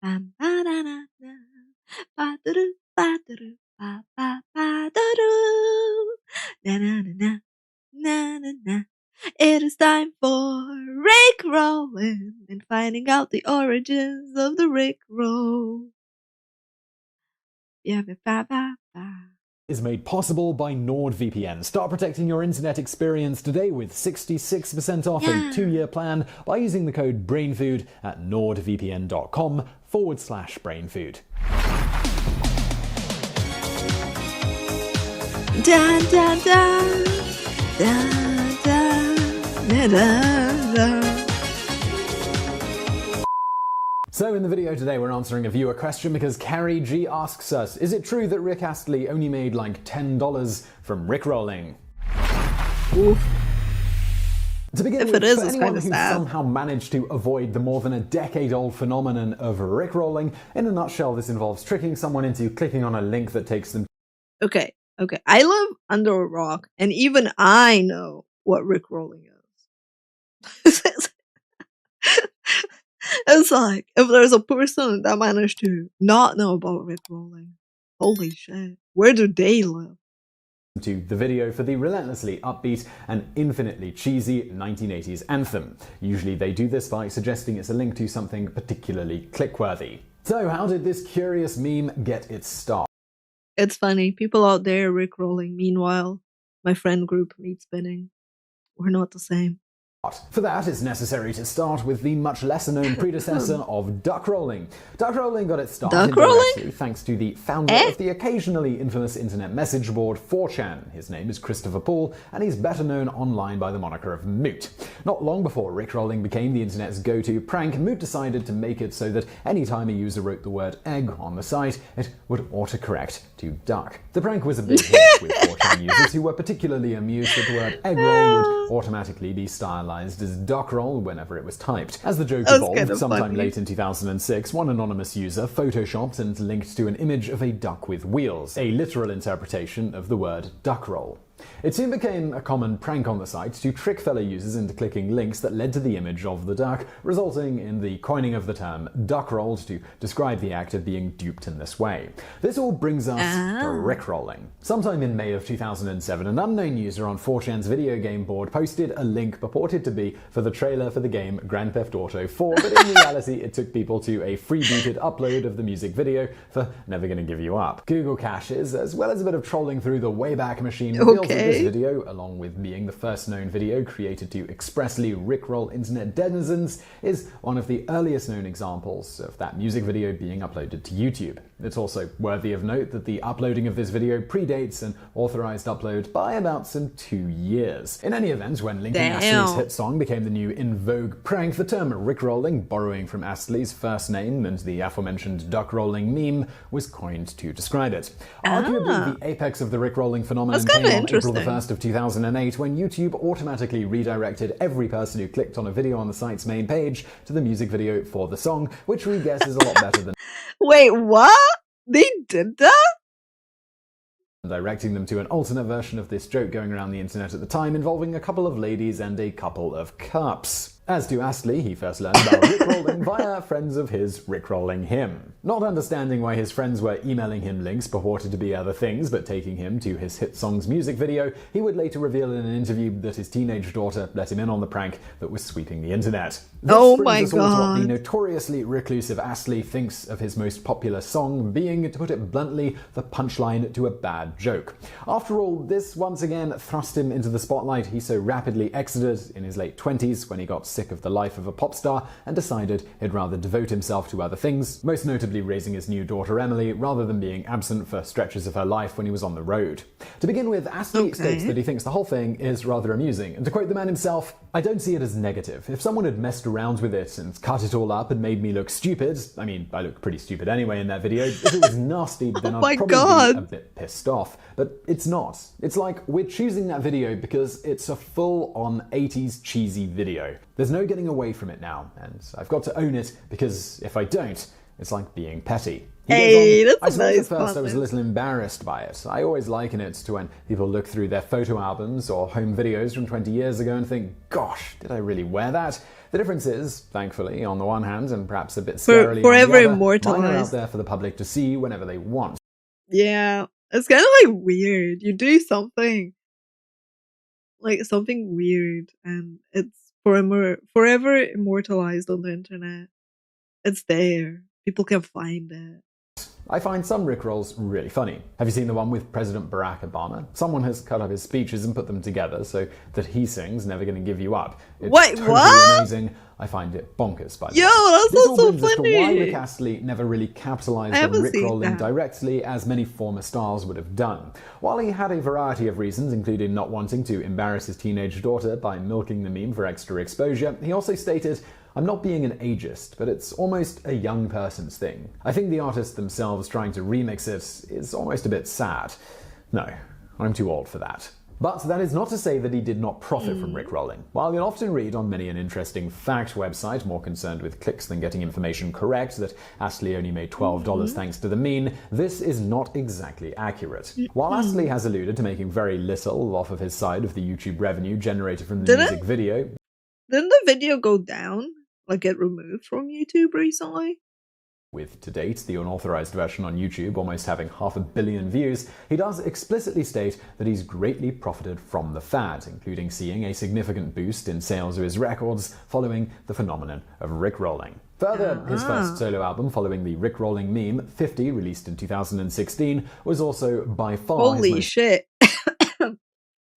Bam, ba-da-da-da. Ba-da-doo, ba-da-doo, ba-ba-ba-da-doo. Na-na-na-na, na-na-na. It is time for Rickrolling and finding out the origins of the Rickroll. Yeah, ba-ba-ba. Is made possible by NordVPN. Start protecting your internet experience today with 66% off a 2-year plan by using the code BRAINFOOD at nordvpn.com/brainfood. Dun, dun, dun. Dun, dun, dun, dun, dun. So in the video today, we're answering a viewer question because Carrie G asks us, is it true that Rick Astley only made like $10 from Rickrolling? Oof. To begin If with, it is, for it's anyone kinda who sad. somehow managed to avoid the more than a decade-old phenomenon of Rickrolling, in a nutshell, this involves tricking someone into clicking on a link that takes them Okay. I live under a rock, and even I know what Rickrolling is. It's like, if there's a person that managed to not know about Rickrolling, holy shit, where do they live? to the video for the relentlessly upbeat and infinitely cheesy 1980s anthem. Usually they do this by suggesting it's a link to something particularly click-worthy. So how did this curious meme get its start? It's funny, people out there Rickrolling. Meanwhile, my friend group meat spinning. We're not the same. For that, it's necessary to start with the much lesser-known predecessor of Duckrolling. Duckrolling got its start indirectly thanks to the founder of the occasionally infamous internet message board 4chan. His name is Christopher Paul, and he's better known online by the moniker of Moot. Not long before Rickrolling became the internet's go-to prank, Moot decided to make it so that any time a user wrote the word egg on the site, it would autocorrect to duck. The prank was a big hit with 4chan users who were particularly amused that the word egg roll would automatically be stylized as Duckroll whenever it was typed. As the joke evolved, sometime late in 2006, one anonymous user photoshopped and linked to an image of a duck with wheels, a literal interpretation of the word Duckroll. It soon became a common prank on the site to trick fellow users into clicking links that led to the image of the duck, resulting in the coining of the term Duckrolled to describe the act of being duped in this way. This all brings us to Rickrolling. Sometime in May of 2007, an unknown user on 4chan's video game board posted a link purported to be for the trailer for the game Grand Theft Auto 4, but in reality it took people to a free-booted upload of the music video for Never Gonna Give You Up. Google caches, as well as a bit of trolling through the Wayback Machine, reveals that this video, along with being the first known video created to expressly rickroll internet denizens, is one of the earliest known examples of that music video being uploaded to YouTube. It's also worthy of note that the uploading of this video predates an authorized upload by about some 2 years. In any event, when linking Astley's hit song became the new in vogue prank, the term rickrolling, borrowing from Astley's first name and the aforementioned duckrolling meme, was coined to describe it. Arguably the apex of the rickrolling phenomenon came on April the 1st of 2008 when YouTube automatically redirected every person who clicked on a video on the site's main page to the music video for the song, which we guess is a lot better than Wait, what? They did that? Directing them to an alternate version of this joke going around the internet at the time, involving a couple of ladies and a couple of cups. As to Astley, he first learned about Rickrolling via friends of his rickrolling him. Not understanding why his friends were emailing him links purported to be other things but taking him to his hit song's music video, he would later reveal in an interview that his teenage daughter let him in on the prank that was sweeping the internet. This brings us all to what the notoriously reclusive Astley thinks of his most popular song being, to put it bluntly, the punchline to a bad joke. After all, this once again thrust him into the spotlight he so rapidly exited in his late 20s when he got sick of the life of a pop star and decided he'd rather devote himself to other things, most notably raising his new daughter Emily, rather than being absent for stretches of her life when he was on the road. To begin with, Astley states that he thinks the whole thing is rather amusing, and to quote the man himself, "I don't see it as negative. If someone had messed around with it and cut it all up and made me look stupid, I mean, I look pretty stupid anyway in that video, if it was nasty, then I'd probably be a bit pissed off. But it's not. It's like we're choosing that video because it's a full-on 80s cheesy video. There's no getting away from it now, and I've got to own it because if I don't, it's like being petty." Hey, that's I a suppose nice at first I was a comment. little embarrassed by it. I always liken it to when people look through their photo albums or home videos from 20 years ago and think, gosh, did I really wear that? The difference is, thankfully, on the one hand, and perhaps a bit scarily Forever on the other, mine are out immortalized. there for the public to see whenever they want. Yeah, it's kind of like weird. You do something weird, and it's forever immortalized on the internet. It's there. People can find it. I find some Rickrolls really funny. Have you seen the one with President Barack Obama? Someone has cut up his speeches and put them together so that he sings Never Gonna Give You Up. It's Wait, totally what? amazing. I find it bonkers, by the way. Yo, that's This not all so brings us to why funny. Rick Astley never really capitalized I on haven't seen Rickrolling that. directly as many former stars would have done. While he had a variety of reasons, including not wanting to embarrass his teenage daughter by milking the meme for extra exposure, he also stated, "I'm not being an ageist, but it's almost a young person's thing. I think the artists themselves trying to remix it is almost a bit sad. No, I'm too old for that." But that is not to say that he did not profit from Rickrolling. While you'll often read on many an interesting fact website, more concerned with clicks than getting information correct, that Astley only made $12 thanks to the meme, this is not exactly accurate. While Astley has alluded to making very little off of his side of the YouTube revenue generated from the music video, Didn't the video go down? Like get removed from YouTube recently? with to date the unauthorized version on YouTube almost having 500 million views, he does explicitly state that he's greatly profited from the fad, including seeing a significant boost in sales of his records following the phenomenon of Rickrolling. Further, his first solo album following the Rickrolling meme, 50, released in 2016, was also by far Holy shit.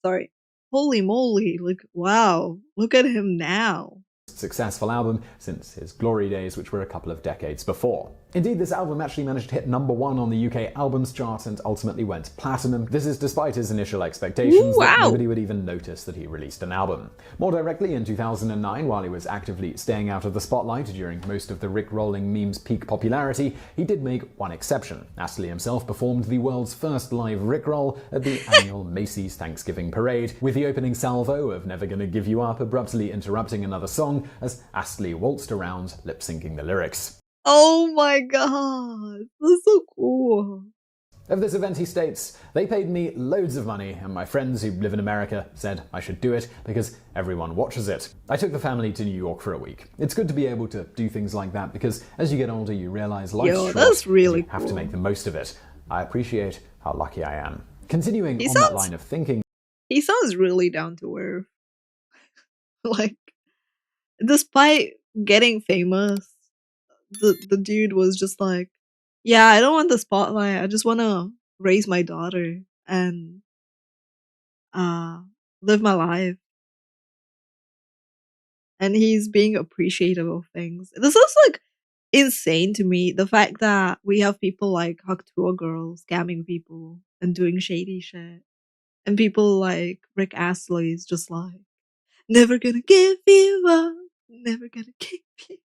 Sorry. Holy moly. Like, wow. Look at him now. successful album since his glory days, which were a couple of decades before. Indeed, this album actually managed to hit #1 on the UK albums chart and ultimately went platinum. This is despite his initial expectations that nobody would even notice that he released an album. More directly, in 2009, while he was actively staying out of the spotlight during most of the Rickrolling meme's peak popularity, he did make one exception. Astley himself performed the world's first live Rickroll at the annual Macy's Thanksgiving Parade, with the opening salvo of Never Gonna Give You Up abruptly interrupting another song as Astley waltzed around lip-syncing the lyrics. Oh my god, that's so cool. Of this event, he states, "They paid me loads of money, and my friends who live in America said I should do it because everyone watches it. I took the family to New York for a week. It's good to be able to do things like that because as you get older, you realize life's short. That's really and you have to cool. make the most of it. I appreciate how lucky I am." Continuing on sounds- that line of thinking, He sounds really down to earth. Like, despite getting famous, the dude was just like, yeah, I don't want the spotlight. I just want to raise my daughter and live my life. And he's being appreciative of things. This is like insane to me. The fact that we have people like Haktua Girl scamming people and doing shady shit, and people like Rick Astley is just like, never gonna give you up, never gonna give you.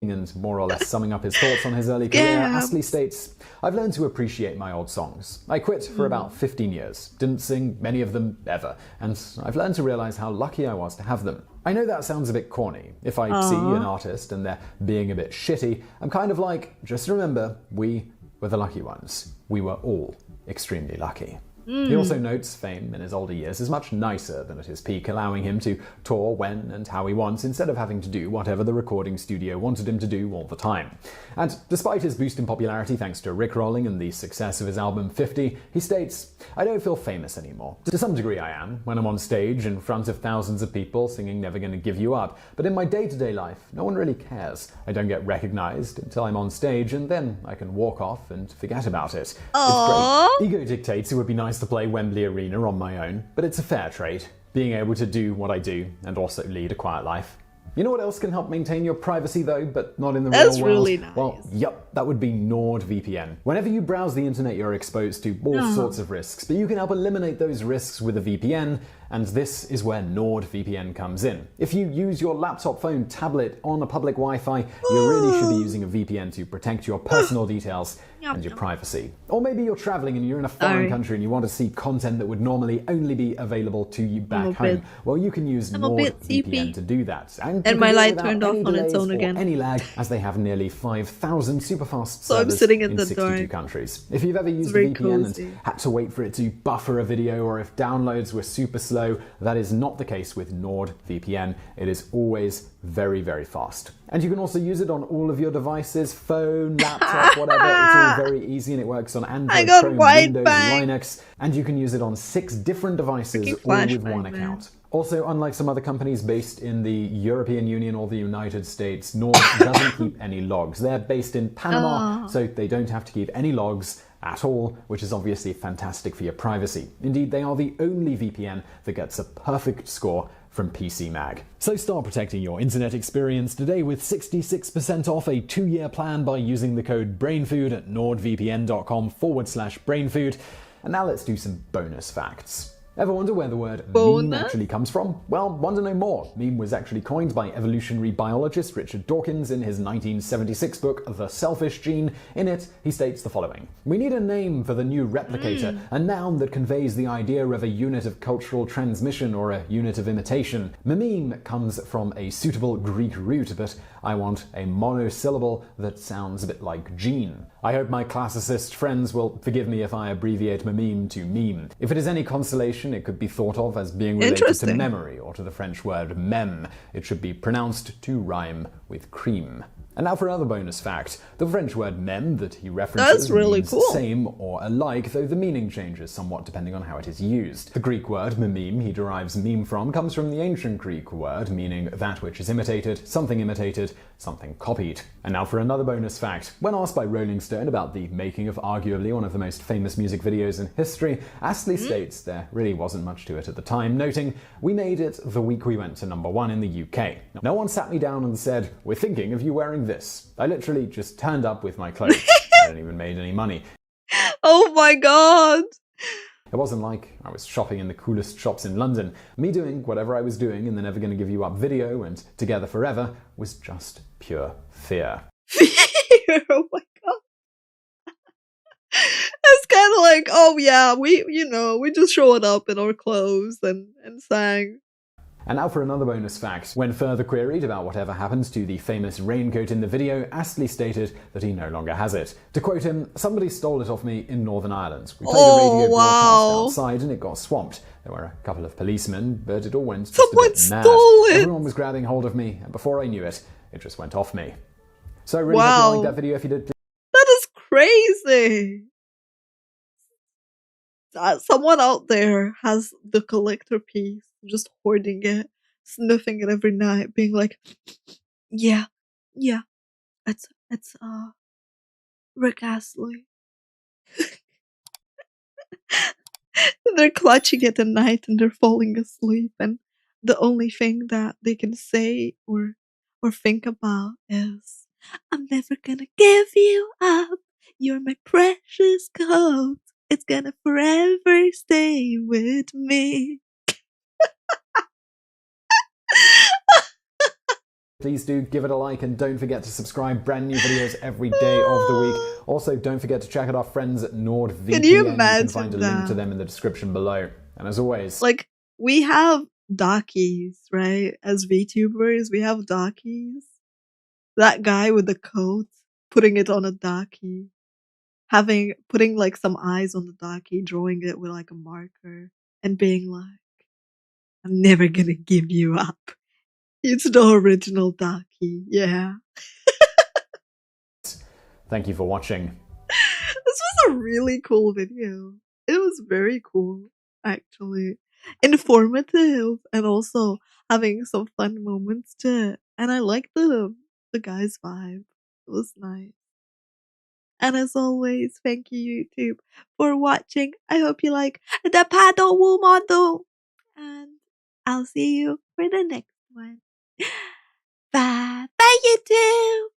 and more or less summing up his thoughts on his early career, Scams. Astley states, "I've learned to appreciate my old songs. I quit for about 15 years, didn't sing many of them ever, and I've learned to realize how lucky I was to have them. I know that sounds a bit corny. If I see an artist and they're being a bit shitty, I'm kind of like, just remember, we were the lucky ones. We were all extremely lucky." He also notes fame in his older years is much nicer than at his peak, allowing him to tour when and how he wants instead of having to do whatever the recording studio wanted him to do all the time. And despite his boost in popularity thanks to Rickrolling and the success of his album 50, he states, "I don't feel famous anymore. To some degree I am, when I'm on stage in front of thousands of people singing Never Gonna Give You Up, but in my day-to-day life, no one really cares. I don't get recognized until I'm on stage and then I can walk off and forget about it. Aww. It's great. Ego dictates it would be nice to play Wembley Arena on my own, but it's a fair trade, being able to do what I do and also lead a quiet life." You know what else can help maintain your privacy though, but not in the real world? That's really nice. Well, yep, that would be NordVPN. Whenever you browse the internet, you're exposed to all sorts of risks, but you can help eliminate those risks with a VPN And this is where NordVPN comes in. If you use your laptop, phone, tablet on a public Wi-Fi, you really should be using a VPN to protect your personal details and your privacy. Or maybe you're traveling and you're in a foreign country and you want to see content that would normally only be available to you back home. Well, you can use NordVPN to do that. And my light turned off on its own again. Any lag, as they have nearly 5,000 superfast servers in 62 countries. If you've ever used a VPN and had to wait for it to buffer a video, or if downloads were super slow, that is not the case with NordVPN. It is always very, very fast. And you can also use it on all of your devices, phone, laptop, whatever. It's all very easy and it works on Android, Chrome, Windows, and Linux. And you can use it on 6 different devices, all with one account. Also, unlike some other companies based in the European Union or the United States, Nord doesn't keep any logs. They're based in Panama, so they don't have to keep any logs at all, which is obviously fantastic for your privacy. Indeed, they are the only VPN that gets a perfect score from PC Mag. So start protecting your internet experience today with 66% off a 2-year plan by using the code BRAINFOOD at nordvpn.com/brainfood. And now let's do some bonus facts. Ever wonder where the word meme actually comes from? Well, want to know more? Meme was actually coined by evolutionary biologist Richard Dawkins in his 1976 book, The Selfish Gene. In it, he states the following: "We need a name for the new replicator, a noun that conveys the idea of a unit of cultural transmission or a unit of imitation. Meme comes from a suitable Greek root, but I want a monosyllable that sounds a bit like gene. I hope my classicist friends will forgive me if I abbreviate meme to meme. If it is any consolation, it could be thought of as being related to memory or to the French word meme. It should be pronounced to rhyme with cream." And now for another bonus fact. The French word meme that he references means same or alike, though the meaning changes somewhat depending on how it is used. The Greek word meme he derives meme from comes from the ancient Greek word meaning that which is imitated, something copied. And now for another bonus fact. When asked by Rolling Stone about the making of arguably one of the most famous music videos in history, Astley states there really wasn't much to it at the time, noting, "We made it the week we went to #1 in the UK. No one sat me down and said, 'We're thinking of you wearing this.' I literally just turned up with my clothes. I hadn't even made any money." Oh my god! It wasn't like I was shopping in the coolest shops in London. Me doing whatever I was doing in the Never Gonna Give You Up video and Together Forever was just pure fear. Fear? Oh my god. It's kind of like, oh yeah, we just showed up in our clothes and sang. And now for another bonus fact. When further queried about whatever happened to the famous raincoat in the video, Astley stated that he no longer has it. To quote him, "Somebody stole it off me in Northern Ireland. We played a radio broadcast outside and it got swamped. There were a couple of policemen, but it all went just a bit mad. Everyone was grabbing hold of me, and before I knew it, it just went off me." So I really hope you liked that video. If you did, that is crazy. Someone out there has the collector piece, just hoarding it, sniffing it every night, being like, yeah, it's Rick Astley. They're clutching it at night and they're falling asleep, and the only thing that they can say or think about is, "I'm never gonna give you up. You're my precious gold. It's gonna forever stay with me." Please do give it a like and don't forget to subscribe. Brand new videos every day of the week. Also, don't forget to check out our friends at NordVPN. Can you imagine You can find a link to them in the description below. And as always, like, we have dockies, right? As VTubers, we have dockies. That guy with the coat, putting it on a docky. Putting like some eyes on the docky, drawing it with like a marker, and being like, "I'm never gonna give you up." It's the original docky, yeah. Thank you for watching. This was a really cool video. It was very cool, actually. Informative, and also having some fun moments to it. And I like the guy's vibe. It was nice. And as always, thank you, YouTube, for watching. I hope you like the paddle wool model. And I'll see you for the next one. Bye. Bye, YouTube.